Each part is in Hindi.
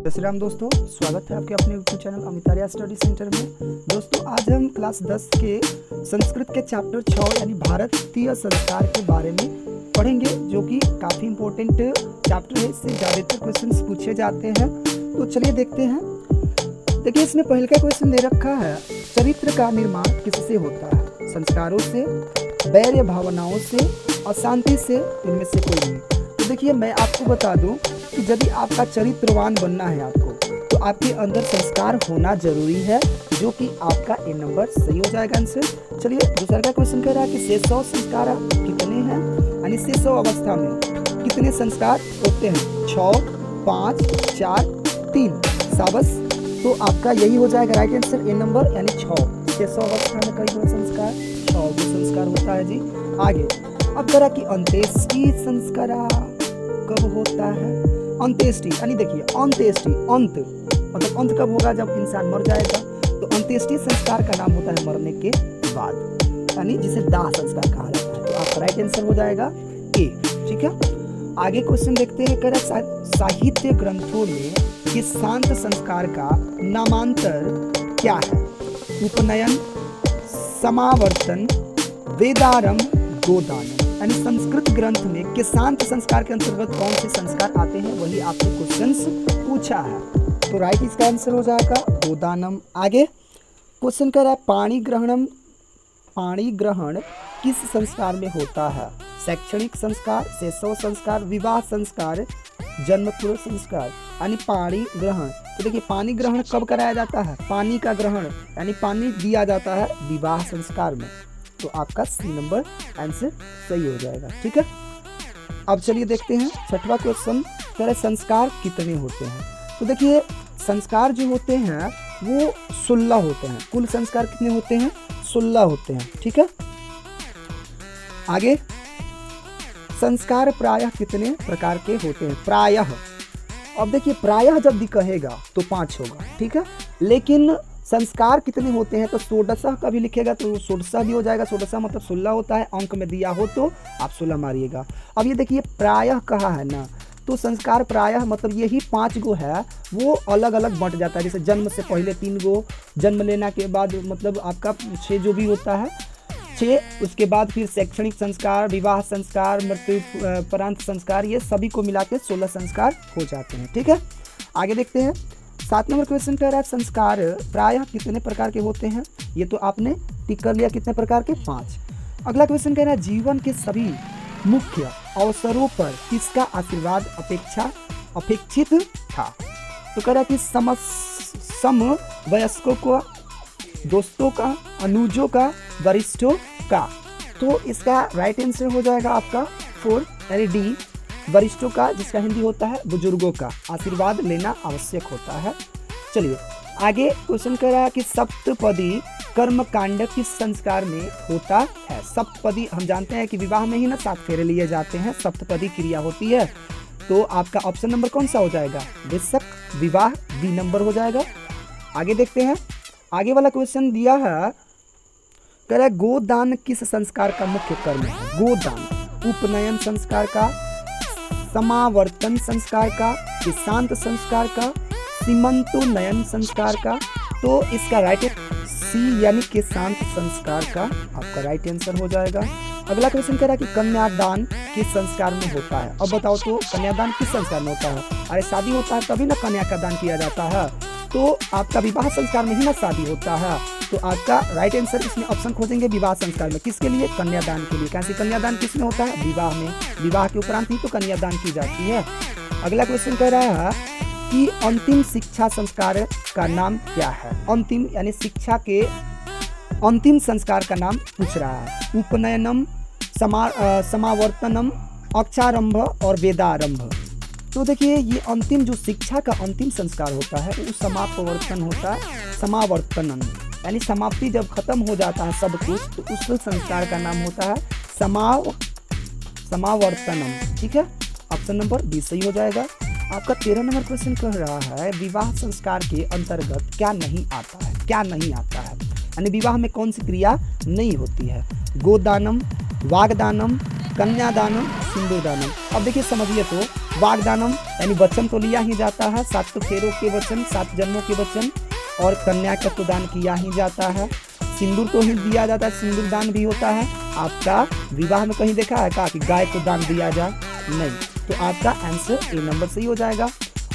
जय श्री राम दोस्तों, स्वागत है आपके अपने YouTube channel Amit Arya study centre में। दोस्तों आज हम क्लास 10 के संस्कृत के चैप्टर 6 यानी भारतीय संस्कार के बारे में पढ़ेंगे, जो कि काफ़ी इंपॉर्टेंट चैप्टर है। इससे ज़्यादातर क्वेश्चंस पूछे जाते हैं, तो चलिए देखते हैं। देखिए इसमें पहले का क्वेश्चन दे रखा है, चरित्र का निर्माण किससे होता है? संस्कारों से, वैर भावनाओं से, अशांति से, इनमें से कोई नहीं। तो देखिए मैं आपको बता दूं कि यदि आपका चरित्रवान बनना है आपको, तो आपके अंदर संस्कार होना जरूरी है, जो कि आपका ए नंबर सही हो जाएगा आंसर। चलिए दूसरा का क्वेश्चन कह रहा है कि शेषव संस्कार कितने हैं, यानी शेषव अवस्था में कितने संस्कार होते हैं? 6, 5, 4, 3। शाबाश, तो आपका यही हो जाएगा राइट आंसर, ए नंबर यानी 6। शेषव अवस्था में कई संस्कार 6 संस्कार होता है जी। आगे अब करा कि अंत्येष्टि संस्कार कब होता है? अंत्येष्टि यानी देखिए अंत्येष्टि, अंत मतलब अंत कब होगा? जब इंसान मर जाएगा। तो अंत्येष्टि संस्कार का नाम होता है मरने के बाद, यानी जिसे दाह संस्कार कहा जाता है। तो आपका राइट आंसर हो जाएगा ए। ठीक है, आगे क्वेश्चन देखते हैं। कर साहित्य ग्रंथों में किस शांत संस्कार का नामांतर क्या है? उपनयन, समावर्तन, वेदारंभ, गोदान। यानी संस्कृत ग्रंथ में किसांत संस्कार के अंतर्गत कौन से संस्कार आते हैं, वही आपसे क्वेश्चंस पूछा है। तो राइट इसका आंसर हो जाएगा गोदानम। आगे क्वेश्चन कर रहा है पाणी ग्रहण किस संस्कार में होता है? शैक्षणिक संस्कार, शेषव संस्कार, विवाह संस्कार, जन्मपूर्व संस्कार। यानी पाणी ग्रहण, तो देखिए पानी ग्रहण कब कराया जाता है? पानी का ग्रहण यानी पानी दिया जाता है विवाह संस्कार में। तो आपका सी नंबर आंसर सही हो जाएगा। ठीक है, अब चलिए देखते हैं छठवां क्वेश्चन। कह रहे संस्कार कितने होते हैं? तो देखिए संस्कार जो होते हैं वो 16 होते हैं। कुल संस्कार कितने होते हैं? 16 होते हैं। ठीक है, आगे संस्कार प्रायः कितने प्रकार के होते हैं? प्रायः, अब देखिए प्रायः जब भी कहेगा तो 5 होगा। ठीक है, लेकिन संस्कार कितने होते हैं तो 16 का भी लिखेगा तो 16 भी हो जाएगा। 16 मतलब 16 होता है, अंक में दिया हो तो आप 16 मारिएगा। अब ये देखिए प्रायः कहा है ना, तो संस्कार प्रायः मतलब यही 5 गो है, वो अलग अलग बंट जाता है। जैसे जन्म से पहले 3 गो, जन्म लेना के बाद मतलब आपका 6 जो भी होता है 6, उसके बाद फिर शैक्षणिक संस्कार, विवाह संस्कार, मृत्युपरांत संस्कार, ये सभी को मिला के 16 संस्कार हो जाते हैं। ठीक है, आगे देखते हैं। 7 नंबर क्वेश्चन कह रहा है संस्कार प्रायः कितने प्रकार के होते हैं? ये तो आपने टिक कर लिया, कितने प्रकार के? 5। अगला क्वेश्चन कह रहा है जीवन के सभी मुख्य अवसरों पर किसका आशीर्वाद अपेक्षित था? तो कह रहा है कि समवयस्कों का, दोस्तों का, अनुजों का, वरिष्ठों का। तो इसका राइट आंसर हो जाएगा आपका 4 यानी डी, वरिष्ठों का, जिसका हिंदी होता है बुजुर्गों का आशीर्वाद लेना आवश्यक होता है। चलिए आगे क्वेश्चन कर रहा है कि सप्तपदी कर्म कांड किस संस्कार में होता है? सप्तपदी हम जानते हैं कि विवाह में ही ना 7 फेरे लिए जाते हैं, सप्तपदी क्रिया होती है। तो आपका ऑप्शन नंबर कौन सा हो जाएगा? बेशक विवाह, बी नंबर हो जाएगा। आगे देखते हैं, आगे वाला क्वेश्चन दिया है, कह रहा है गोदान किस संस्कार का मुख्य कर्म है? गोदान उपनयन संस्कार का, समावर्तन संस्कार का, किसांत संस्कार का, सीमंतोन्नयन संस्कार का। तो इसका राइट सी यानी किसांत संस्कार का आपका राइट आंसर हो जाएगा। अगला क्वेश्चन कह रहा है कि कन्यादान किस संस्कार में होता है? अब बताओ तो कन्यादान किस संस्कार में होता है? अरे शादी होता है तभी ना कन्या का दान किया जाता है। तो आपका विवाह संस्कार में ही ना शादी होता है। तो आपका राइट आंसर इसमें ऑप्शन खोजेंगे विवाह संस्कार में। किसके लिए? कन्यादान के लिए। कैसे कन्यादान किस में होता है? विवाह में। विवाह के उपरांत ही तो कन्यादान की जाती है। अगला क्वेश्चन कह रहा है कि अंतिम शिक्षा संस्कार का नाम क्या है? अंतिम यानी शिक्षा के अंतिम संस्कार का नाम पूछ रहा है। उपनयनम, समावर्तनम, अक्षारंभ और वेदारंभ। तो देखिए ये अंतिम जो शिक्षा का अंतिम संस्कार होता है वो समापवर्तन होता है। समावर्तनम यानी समाप्ति, जब खत्म हो जाता है सब कुछ, तो उस संस्कार का नाम होता है समावर्तनम। ठीक है, ऑप्शन नंबर बी सही हो जाएगा। आपका 13 नंबर क्वेश्चन कह रहा है विवाह संस्कार के अंतर्गत क्या नहीं आता है? क्या नहीं आता है यानी विवाह में कौन सी क्रिया नहीं होती है? गोदानम, वागदानम, कन्यादानम, सिंदूरदानम। अब देखिए समझिए तो वागदानम यानी वचन तो लिया ही जाता है, 7 फेरों के वचन, 7 जन्मों के वचन, और कन्या का तो दान किया ही जाता है। सिंदूर तो ही दिया जाता है, सिंदूर दान भी होता है। आपका विवाह में कहीं देखा है का कि गाय को दान दिया जाए? नहीं। तो आपका आंसर ए नंबर सही हो जाएगा।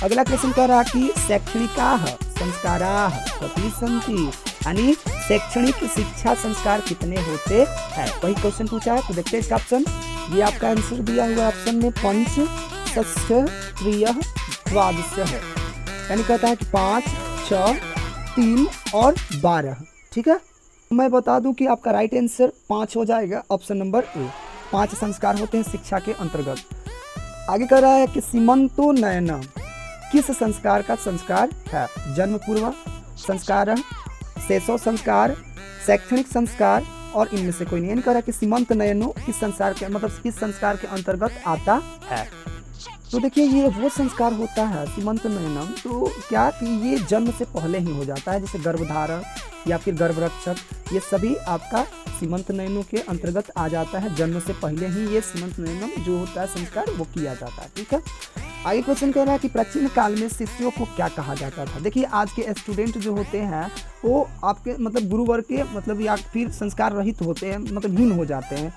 अगला क्वेश्चन कह रहा कि शैक्षणिकाः संस्काराः कति सन्ति, यानी शैक्षणिक शिक्षा संस्कार कितने होते हैं? वही क्वेश्चन पूछा है। तो देखते हैं इसका ऑप्शन। ये आपका आंसर दिया हुआ ऑप्शन में पंच षष्ठ त्रियः द्वादश है, यानी कहता है कि 5, 6, 3 और 12। ठीक है, मैं बता दूं कि आपका राइट आंसर 5 हो जाएगा, ऑप्शन नंबर ए। 5 संस्कार होते हैं शिक्षा के अंतर्गत। आगे कह रहा है कि सीमंतोन्नयन किस संस्कार का संस्कार है? जन्म पूर्व संस्कार, शैशव संस्कार, शैक्षणिक संस्कार, और इनमें से कोई नहीं। यानी कह रहा है कि सीमंतोन्नयन किस संस्कार के मतलब किस संस्कार के अंतर्गत आता है? तो देखिए ये वो संस्कार होता है सीमंतोन्नयनम, तो क्या कि ये जन्म से पहले ही हो जाता है, जैसे गर्भधारण या फिर गर्भरक्षक, ये सभी आपका सीमंतोन्नयनों के अंतर्गत आ जाता है। जन्म से पहले ही ये सीमंतोन्नयनम जो होता है संस्कार वो किया जाता है। ठीक है, आगे क्वेश्चन कह रहा है कि प्राचीन काल में शिष्यों को क्या कहा जाता था? देखिए आज के स्टूडेंट जो होते हैं वो आपके मतलब गुरुवर के मतलब या फिर संस्कार रहित होते हैं, मतलब हीन हो जाते हैं,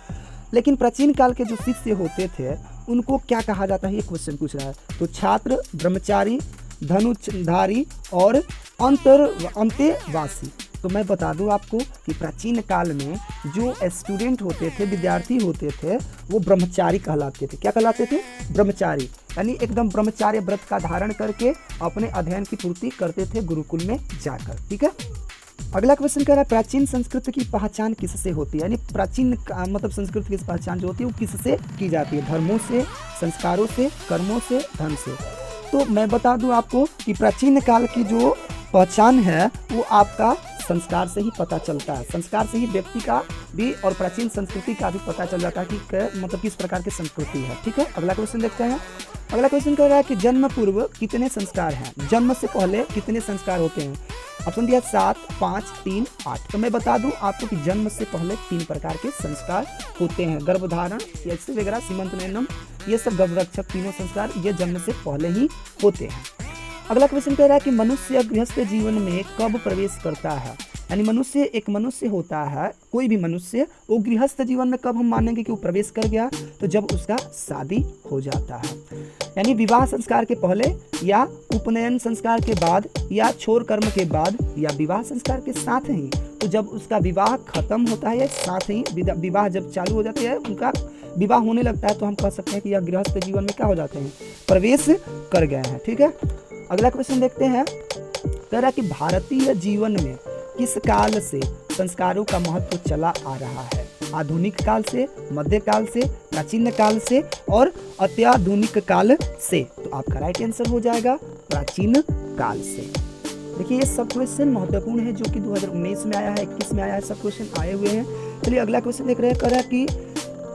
लेकिन प्राचीन काल के जो शिष्य होते थे उनको क्या कहा जाता है, ये क्वेश्चन पूछ रहा है। तो छात्र, ब्रह्मचारी, धनुधारी और अंतेवासी। तो मैं बता दूं आपको कि प्राचीन काल में जो स्टूडेंट होते थे, विद्यार्थी होते थे, वो ब्रह्मचारी कहलाते थे। क्या कहलाते थे? ब्रह्मचारी, यानी एकदम ब्रह्मचार्य व्रत का धारण करके अपने अध्ययन की पूर्ति करते थे गुरुकुल में जाकर। ठीक है, अगला क्वेश्चन कह रहा है प्राचीन संस्कृति की पहचान किससे होती है? यानी प्राचीन मतलब संस्कृति की पहचान जो होती है वो किससे की जाती है? धर्मों से, संस्कारों से, कर्मों से, धन से। तो मैं बता दूं आपको कि प्राचीन काल की जो पहचान है वो आपका संस्कार से ही पता चलता है। संस्कार से ही व्यक्ति का भी और प्राचीन संस्कृति का भी पता चल जाता है कि मतलब किस प्रकार की संस्कृति है। ठीक है, अगला क्वेश्चन देखते हैं। अगला क्वेश्चन कह रहा है कि जन्म पूर्व कितने संस्कार हैं? जन्म से पहले कितने संस्कार होते हैं? ऑप्शन दिया 7, 5, 3, 8। तो मैं बता दूं आपको कि जन्म से पहले 3 प्रकार के संस्कार होते हैं। गर्भधारण ऐसे वगैरह, सीमंतोन्नयनम, ये सब गर्भरक्षक, तीनों संस्कार ये जन्म से पहले ही होते हैं। अगला क्वेश्चन कह रहा है कि मनुष्य गृहस्थ जीवन में कब प्रवेश करता है? यानी मनुष्य एक मनुष्य होता है, कोई भी मनुष्य, वो गृहस्थ जीवन में कब हम मानेंगे कि वो प्रवेश कर गया? तो जब उसका शादी हो जाता है, यानी विवाह संस्कार के पहले या उपनयन संस्कार के बाद या छोर कर्म के बाद या विवाह संस्कार के साथ ही। तो जब उसका विवाह खत्म होता है या साथ ही विवाह जब चालू हो जाता है, उनका विवाह होने लगता है, तो हम कह सकते हैं कि यह गृहस्थ जीवन में क्या हो जाते हैं? प्रवेश कर गए हैं। ठीक है, अगला क्वेश्चन देखते हैं। कह रहा है कि भारतीय जीवन में किस काल से संस्कारों का महत्व चला आ रहा है? आधुनिक काल से, मध्यकाल से, प्राचीन काल से और अत्याधुनिक काल से। तो आपका राइट आंसर हो जाएगा प्राचीन काल से। देखिए ये सब क्वेश्चन महत्वपूर्ण है जो कि 2019 में आया है, 21 में आया है, सब क्वेश्चन आए हुए हैं। चलिए अगला क्वेश्चन देख रहे हैं। कह रहा है कि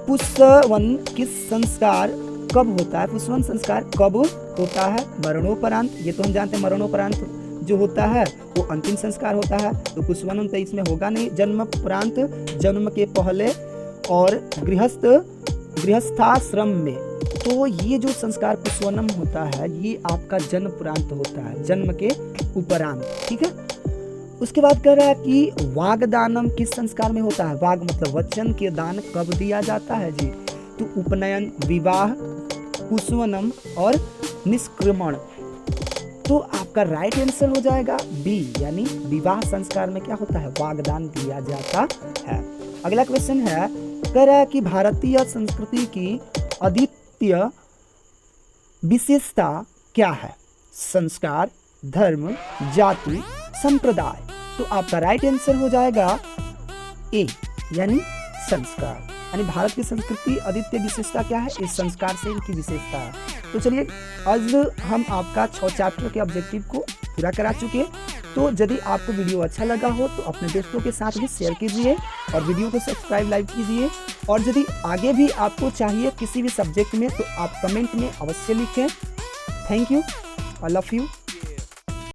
पुष्पवन किस संस्कार कब होता है? पुष्पवन संस्कार कब होता है? मरणोपरांत। ये तो हम जानते हैं मरणोपरांत जो होता है वो अंतिम संस्कार होता है, तो पुष्पवनम तो इसमें होगा नहीं। जन्मोपरांत, जन्म के पहले, और गृहस्थाश्रम में। तो ये जो संस्कार पुष्पवनम होता है ये आपका जन्मोपरांत होता है, जन्म के उपरांत। ठीक है, उसके बाद कह रहा है कि वागदानम किस संस्कार में होता है? वाग मतलब वचन के दान कब दिया जाता है जी? तो उपनयन, विवाह, पुष्पवनम और निष्क्रमण। तो आपका राइट आंसर हो जाएगा बी, यानी विवाह संस्कार में क्या होता है? वागदान दिया जाता है। अगला क्वेश्चन है, कह रहा है कि भारतीय संस्कृति की अद्वितीय विशेषता क्या है? संस्कार, धर्म, जाति, संप्रदाय। तो आपका राइट आंसर हो जाएगा ए, यानी संस्कार। यानी भारत की संस्कृति अद्वितीय विशेषता क्या है? इस संस्कार से इनकी विशेषता है। तो चलिए आज हम आपका 6 चैप्टर के ऑब्जेक्टिव को पूरा करा चुके हैं। तो यदि आपको वीडियो अच्छा लगा हो तो अपने दोस्तों के साथ भी शेयर कीजिए और वीडियो को सब्सक्राइब, लाइक कीजिए। और यदि आगे भी आपको चाहिए किसी भी सब्जेक्ट में तो आप कमेंट में अवश्य लिखें। Thank you, I love you.